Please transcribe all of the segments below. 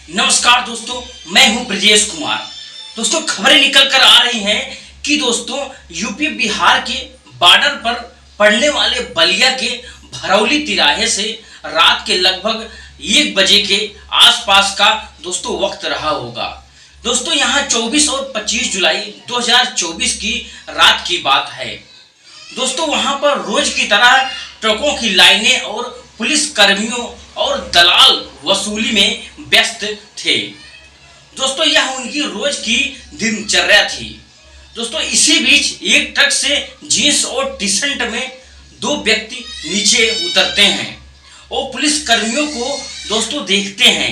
नमस्कार दोस्तों, मैं हूं ब्रजेश कुमार। दोस्तों, खबरें निकल कर आ रही हैं कि दोस्तों यूपी बिहार के बॉर्डर पर पड़ने वाले बलिया के भरौली तिराहे से रात के लगभग 1 बजे के आसपास का दोस्तों वक्त रहा होगा। दोस्तों, यहां 24 और 25 जुलाई 2024 की रात की बात है। दोस्तों, वहां पर रोज की तरह ट्रकों की लाइनें और पुलिस कर्मियों और दलाल वसूली में व्यस्त थे। दोस्तों, यह उनकी रोज की दिनचर्या थी। दोस्तों, इसी बीच एक ट्रक से जींस और टी शर्ट में 2 व्यक्ति नीचे उतरते हैं और पुलिस कर्मियों को दोस्तों देखते हैं,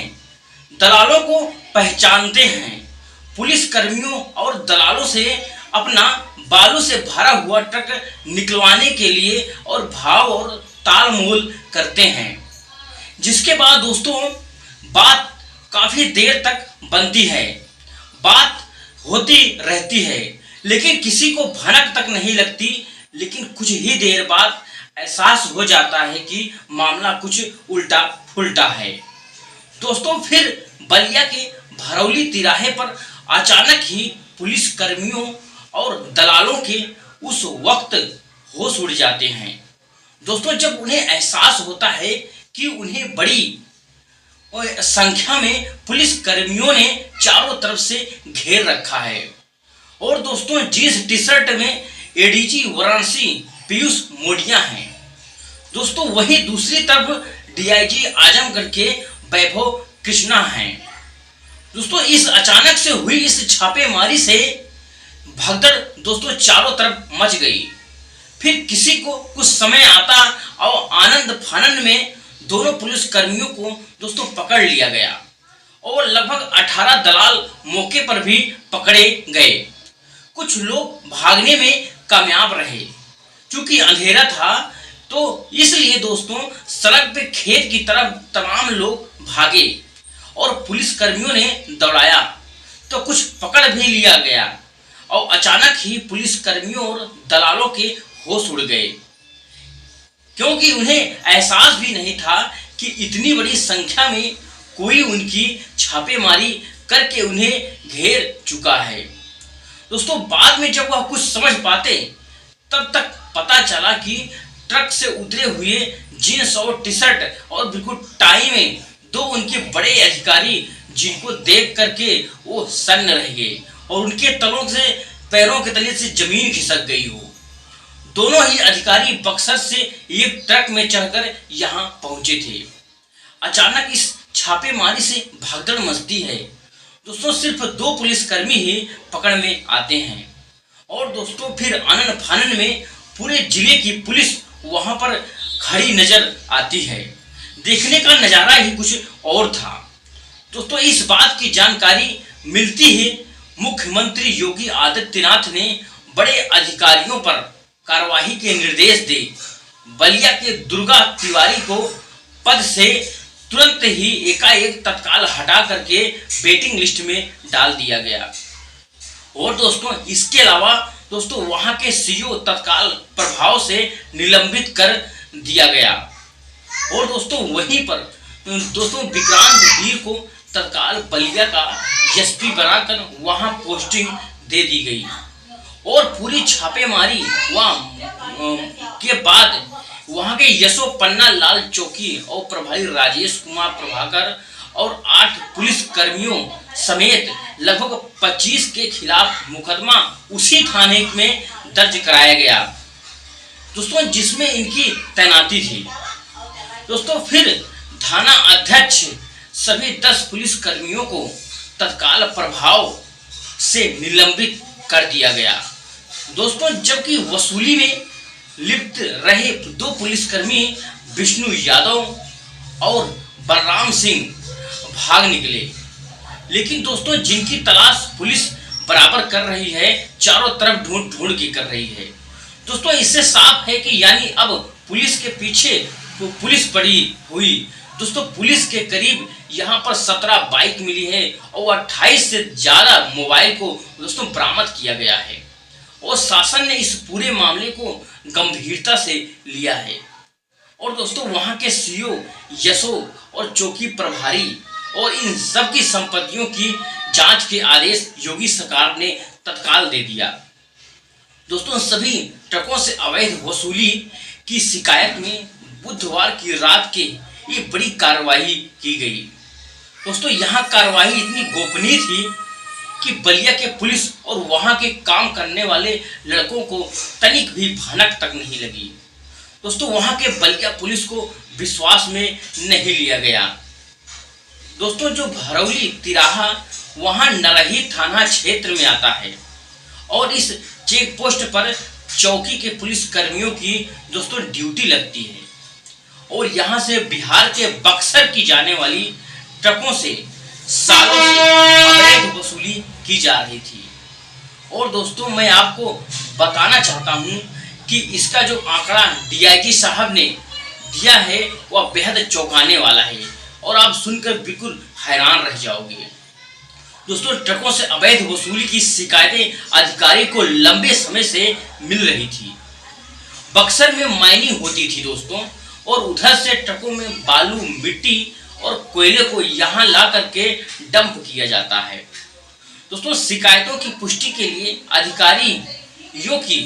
दलालों को पहचानते हैं। पुलिस कर्मियों और दलालों से अपना बालू से भरा हुआ ट्रक निकलवाने के लिए और भाव और ताल मोल करते हैं, जिसके बाद दोस्तों बात काफी देर तक बनती है। बात होती रहती है, लेकिन किसी को भनक तक नहीं लगती। लेकिन कुछ ही देर बाद एहसास हो जाता है कि मामला कुछ उल्टा फुल्टा है। दोस्तों, फिर बलिया के भरौली तिराहे पर अचानक ही पुलिस कर्मियों और दलालों के उस वक्त होश उड़ जाते हैं। दोस्तों, जब उन्हें एहसास होता है कि उन्हें बड़ी संख्या में पुलिस कर्मियों ने चारों तरफ से घेर रखा है और दोस्तों जींस टी शर्ट में एडीजी वाराणसी पीयूष मोडिया हैं। दोस्तों, वही दूसरी तरफ डीआईजी आजमगढ़ के वैभव कृष्णा हैं। दोस्तों, इस अचानक से हुई इस छापेमारी से भगदड़ दोस्तों चारों तरफ मच गई। फिर किसी को कुछ समय आता और आनंद फानंद में दोनों पुलिस कर्मियों को दोस्तों पकड़ लिया गया और लगभग 18 दलाल मौके पर भी पकड़े गए। कुछ लोग भागने में कामयाब रहे। चूंकि अंधेरा था तो इसलिए दोस्तों सड़क पे खेत की तरफ तमाम लोग भागे और पुलिस कर्मियों ने दौड़ाया तो कुछ पकड़ भी लिया गया और अचानक ही पुलिस कर्मियों और दलालों के होश उड़ गए, क्योंकि उन्हें एहसास भी नहीं था कि इतनी बड़ी संख्या में कोई उनकी छापेमारी करके उन्हें घेर चुका है। दोस्तों, बाद में जब वह कुछ समझ पाते तब तक पता चला कि ट्रक से उतरे हुए जींस और टी शर्ट और बिल्कुल टाई में 2 उनके बड़े अधिकारी, जिनको देख करके वो सन्न रह गए और उनके तलों से पैरों के तले से जमीन खिसक गई हो। दोनों ही अधिकारी बक्सर से एक ट्रक में चढ़कर यहाँ पहुंचे थे। अचानक इस छापेमारी से भगदड़ मचती है। दोस्तों, सिर्फ 2 पुलिसकर्मी ही पकड़ में आते हैं और दोस्तों फिर आनन फानन में पूरे जिले की पुलिस वहां पर खड़ी नजर आती है। देखने का नजारा ही कुछ और था। दोस्तों, इस बात की जानकारी मिलती ही मुख्यमंत्री योगी आदित्यनाथ ने बड़े अधिकारियों पर कार्यवाही के निर्देश दे बलिया के दुर्गा तिवारी को पद से तुरंत ही एकाएक तत्काल हटा करके वेटिंग लिस्ट में डाल दिया गया। और दोस्तों इसके अलावा दोस्तों वहां के सीईओ तत्काल प्रभाव से निलंबित कर दिया गया और दोस्तों वहीं पर दोस्तों विक्रांत वीर को तत्काल बलिया का एसपी बनाकर वहां पोस्टिंग दे दी गई। और पूरी छापेमारी के बाद वहां के यशो पन्ना लाल चौकी और प्रभारी राजेश कुमार प्रभाकर और 8 पुलिस कर्मियों समेत लगभग 25 के खिलाफ मुकदमा उसी थाने में दर्ज कराया गया दोस्तों, जिसमें इनकी तैनाती थी। दोस्तों, फिर थाना अध्यक्ष सभी 10 पुलिस कर्मियों को तत्काल प्रभाव से निलंबित कर दिया गया। दोस्तों, जबकि वसूली में लिप्त रहे 2 पुलिसकर्मी विष्णु यादव और बलराम सिंह भाग निकले, लेकिन दोस्तों जिनकी तलाश पुलिस बराबर कर रही है, चारों तरफ ढूंढ के कर रही है। दोस्तों, इससे साफ है कि यानी अब पुलिस के पीछे पुलिस पड़ी हुई। दोस्तों, पुलिस के करीब यहाँ पर 17 बाइक मिली है और 28 से ज्यादा मोबाइल को दोस्तों बरामद किया गया है और शासन ने इस पूरे मामले को गंभीरता से लिया है। और दोस्तों वहां के सीईओ यशो और चौकी प्रभारी और इन सब की संपत्तियों की जांच के आदेश योगी सरकार ने तत्काल दे दिया। दोस्तों, सभी ट्रकों से अवैध वसूली की शिकायत में बुधवार की रात के ये बड़ी कार्रवाई की गई। दोस्तों, यहाँ कार्रवाई इतनी गोपनीय थी कि बलिया के पुलिस और वहाँ के काम करने वाले लड़कों को तनिक भी भनक तक नहीं लगी। दोस्तों, वहाँ के बलिया पुलिस को विश्वास में नहीं लिया गया। दोस्तों, जो भरौली तिराहा वहाँ नरही थाना क्षेत्र में आता है और इस चेक पोस्ट पर चौकी के पुलिस कर्मियों की दोस्तों ड्यूटी लगती है और यहाँ से बिहार के बक्सर की जाने वाली ट्रकों से सालों से अवैध वसूली की जा रही थी। और दोस्तों, मैं आपको बताना चाहता हूँ कि इसका जो आंकड़ा डीआईजी साहब ने दिया है वह बेहद चौंकाने वाला है और आप सुनकर बिल्कुल हैरान रह जाओगे। दोस्तों, ट्रकों से अवैध वसूली की शिकायतें अधिकारी को लंबे समय से मिल रही थी। बक्सर में माइनिंग होती थी दोस्तों, और उधर से ट्रकों में बालू, मिट्टी और कोयले को यहाँ ला करके डंप किया जाता है। दोस्तों, शिकायतों की पुष्टि के लिए अधिकारियों की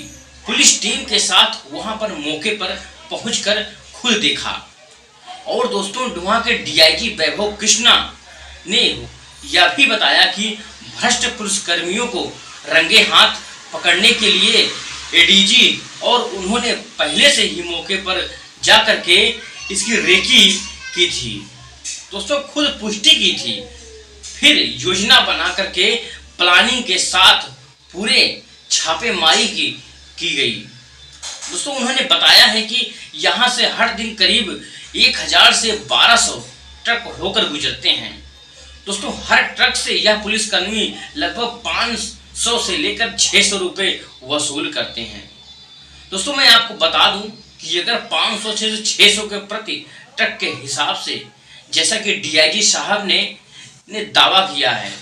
पुलिस टीम के साथ वहाँ पर मौके पर पहुंचकर खुद देखा। और दोस्तों, वहाँ के डीआईजी वैभव कृष्णा ने यह भी बताया कि भ्रष्ट पुलिसकर्मियों को रंगे हाथ पकड़ने के लिए एडीजी और उन्होंने पहले से ही मौके पर जाकर के इसकी रेकी की थी। दोस्तों, खुद पुष्टि की थी, फिर योजना बना करके प्लानिंग के साथ पूरे छापेमारी की गई। दोस्तों, उन्होंने बताया है कि यहाँ से हर दिन करीब 1000 से 1200 ट्रक होकर गुजरते हैं। दोस्तों, हर ट्रक से यह पुलिसकर्मी लगभग 500 से लेकर 600 रुपये वसूल करते हैं। दोस्तों, मैं आपको बता दूं कि अगर 500 से 600 के प्रति ट्रक के हिसाब से जैसा कि डीआईजी साहब ने दावा किया है,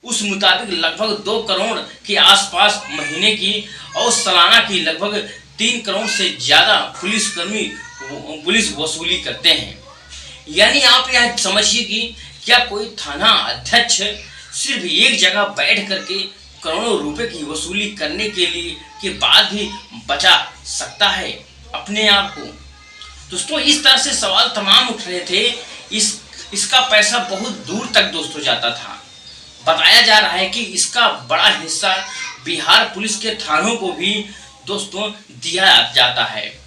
उस मुताबिक लगभग 2 करोड़ के आसपास महीने की और सालाना की लगभग 3 करोड़ से ज़्यादा पुलिसकर्मी पुलिस वसूली करते हैं। यानी आप यह समझिए कि क्या कोई थाना अध्यक्ष सिर्फ एक जगह बैठ करके करोड़ों रुपए की वसूली करने के बाद भी बचा सकता है अपने आप को? दोस्तों, इस तरह से सवाल तमाम उठ रहे थे। इसका पैसा बहुत दूर तक दोस्तों जाता था। बताया जा रहा है कि इसका बड़ा हिस्सा बिहार पुलिस के थानों को भी दोस्तों दिया जाता है।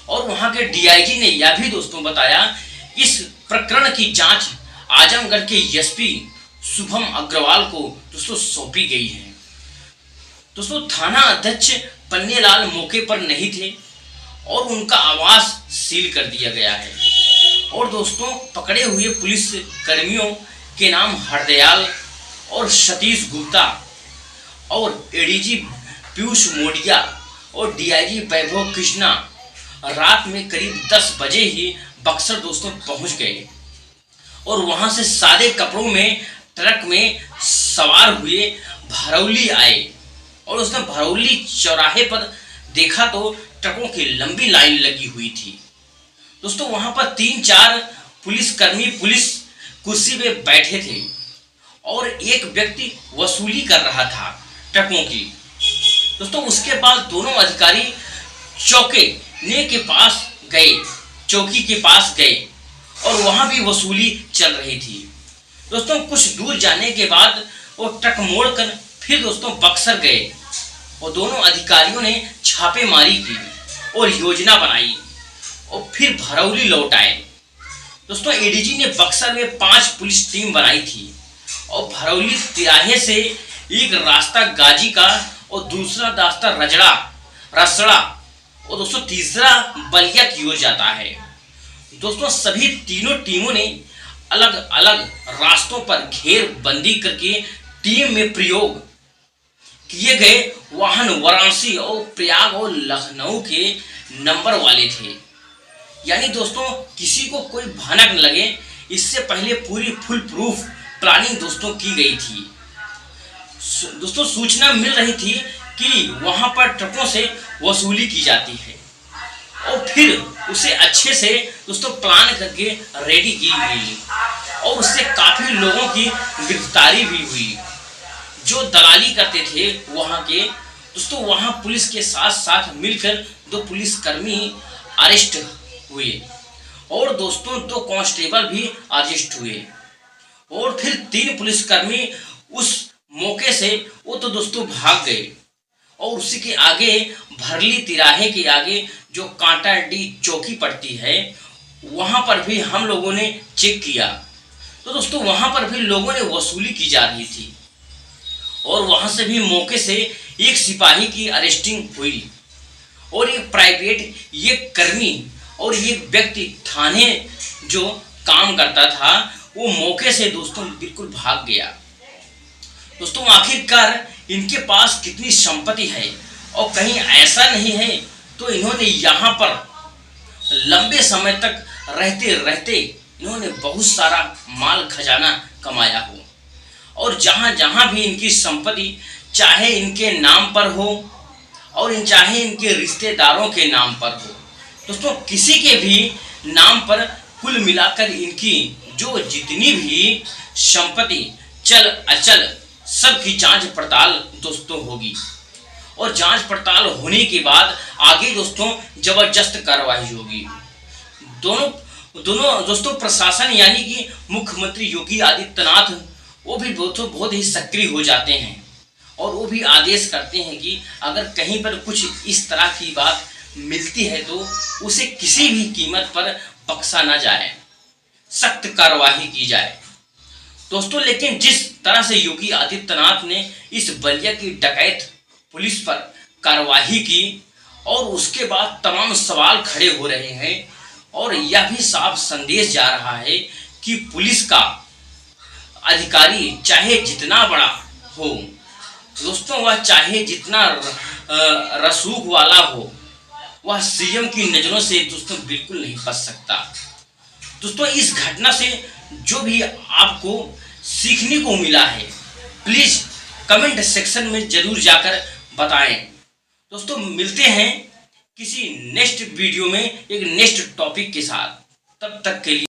और वहाँ के डीआईजी ने यह भी दोस्तों बताया, इस प्रकरण की जांच आजमगढ़ के एसपी शुभम अग्रवाल को दोस्तों सौंपी गई है। दोस्तों, थाना अध्यक्ष पन्नेलाल मौके पर नहीं थे और उनका आवास सील कर दिया गया है। और दोस्तों, पकड़े हुए पुलिस कर्मियों के नाम हरदयाल और सतीश गुप्ता और एडीजी पीयूष मोडिया और डीआईजी वैभव कृष्णा रात में करीब 10 बजे ही बक्सर दोस्तों पहुंच गए और वहां से सादे कपड़ों में ट्रक में सवार हुए भरौली आए। और उसने भरौली चौराहे पर देखा तो ट्रकों की लंबी लाइन लगी हुई थी। दोस्तों, वहां पर 3-4 पुलिसकर्मी पुलिस कुर्सी पे बैठे थे और एक व्यक्ति वसूली कर रहा था ट्रकों की। दोस्तों, उसके बाद दोनों अधिकारी चौकी के पास गए और वहां भी वसूली चल रही थी। दोस्तों, कुछ दूर जाने के बाद वो ट्रक मोड़कर फिर दोस्तों बक्सर गए और दोनों अधिकारियों ने छापेमारी की और योजना बनाई और फिर भरौली लौट आए। दोस्तों, एडीजी ने बक्सर में 5 पुलिस टीम बनाई थी और भरौली तिराहे से एक रास्ता गाजी का और दूसरा रास्ता रसड़ा और दोस्तों तीसरा बलिया की ओर जाता है। दोस्तों, सभी तीनों टीमों ने अलग अलग रास्तों पर घेरबंदी करके टीम में प्रयोग किए गए वाहन वाराणसी और प्रयाग और लखनऊ के नंबर वाले थे। यानी दोस्तों, किसी को कोई भनक न लगे, इससे पहले पूरी फुल प्रूफ प्लानिंग दोस्तों की गई थी। दोस्तों, सूचना मिल रही थी कि वहां पर ट्रकों से वसूली की जाती है और फिर उसे अच्छे से दोस्तों प्लान करके रेडी की गई। और उससे काफ़ी लोगों की गिरफ्तारी भी हुई। जो दलाली करते थे वहाँ के दोस्तों, वहाँ पुलिस के साथ साथ मिलकर 2 पुलिसकर्मी अरेस्ट हुए और दोस्तों 2 कांस्टेबल भी अरेस्ट हुए और फिर 3 पुलिसकर्मी उस मौके से वो तो दोस्तों भाग गए। और उसी के आगे भरली तिराहे के आगे जो कांटाडी चौकी पड़ती है, वहाँ पर भी हम लोगों ने चेक किया तो दोस्तों वहाँ पर भी लोगों ने वसूली की जा रही थी और वहाँ से भी मौके से एक सिपाही की अरेस्टिंग हुई और एक प्राइवेट, ये कर्मी और ये व्यक्ति थाने जो काम करता था वो मौके से दोस्तों बिल्कुल भाग गया। दोस्तों आखिरकार इनके पास कितनी संपत्ति है और कहीं ऐसा नहीं है तो इन्होंने यहाँ पर लंबे समय तक रहते रहते इन्होंने बहुत सारा माल खजाना कमाया हो और जहाँ जहाँ भी इनकी संपत्ति चाहे इनके नाम पर हो और चाहे इनके रिश्तेदारों के नाम पर हो, दोस्तों किसी के भी नाम पर कुल मिलाकर इनकी जो जितनी भी संपत्ति चल अचल सबकी जांच पड़ताल दोस्तों होगी और जांच पड़ताल होने के बाद आगे दोस्तों जबरदस्त कार्रवाई होगी। दोनों दोस्तों प्रशासन यानी कि मुख्यमंत्री योगी आदित्यनाथ वो भी बहुत ही सक्रिय हो जाते हैं और वो भी आदेश करते हैं कि अगर कहीं पर कुछ इस तरह की बात मिलती है तो उसे किसी भी कीमत पर बख्शा ना जाए, सख्त कार्रवाई की जाए। दोस्तों लेकिन जिस तरह से योगी आदित्यनाथ ने इस बलिया की डकैत पुलिस पर कार्रवाई की और उसके बाद तमाम सवाल खड़े हो रहे हैं और यह भी साफ संदेश जा रहा है कि पुलिस का अधिकारी चाहे जितना बड़ा हो दोस्तों, वह चाहे जितना रसूख वाला हो, वह सीएम की नज़रों से दोस्तों बिल्कुल नहीं बच सकता। दोस्तों इस घटना से जो भी आपको सीखने को मिला है प्लीज़ कमेंट सेक्शन में ज़रूर जाकर बताएं। दोस्तों मिलते हैं किसी नेक्स्ट वीडियो में एक नेक्स्ट टॉपिक के साथ, तब तक के लिए